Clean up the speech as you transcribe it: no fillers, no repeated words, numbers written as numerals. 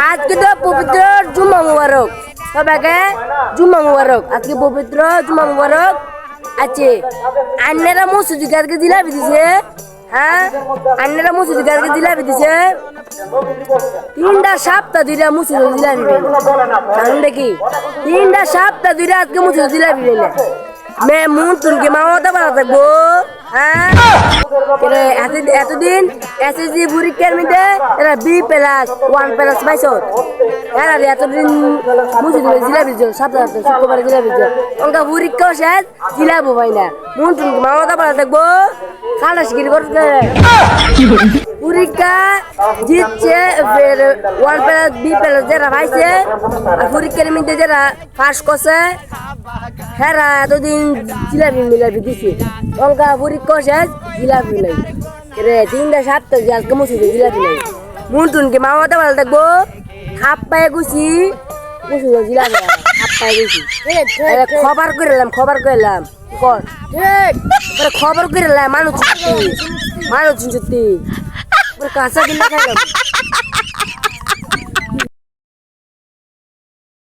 আজকে তো পবিত্র জুম্মা মুবারক, সবাইকে জুম্মা মুবারক। আজকে পবিত্র জুম্মা মুবারক আছে। আন্নারা মসজিদ গাছকে জিলাপি দিছে, হ্যাঁ আন্নারা মসজিদ গাছকে জিলাপি দিছে। 3টা সপ্তাহ দুইটা মসজিদ জিলাপি পেলে, কারণ দেখি 3টা সপ্তাহ দুইটা আজকে মসজিদ জিলাপি পেলে মে মুন তুনকে মামাটা বাড়া থাকবো। হ্যাঁ এতদিন এসএসসি পরীক্ষার মধ্যে এরা B+1+ পাইছ, এরা এতদিন মুসিদ জিলাপি সপ্তাহ শুক্রবার জিলাপি অঙ্কা পরীক্ষা শেষ জিলাপি পাই না। মুন তুনকে মামাটা বাড়া থাকবো, খালা শিকির করতে পরীক্ষা জিতছে, B+ যারা পাইছে আর পরীক্ষার মধ্যে যারা পাস করছে হেরা এতদিন জিলাপি মিলাপি দিছে, অঙ্কা পরীক্ষা শেষ জিলাপি নাই রে। 3টা সপ্তাহ আজকে মুসিদে জিলাপি নাই। মুন্টুনকে মামাটা ভালো থাকবো, হাফ পায়ে গুছি মুসিদ জিলাপি হাফ পায়ে গুছি খবর করলাম খবর করলাম মানুষ সত্যি কাঁচা কিনা খাইলাম।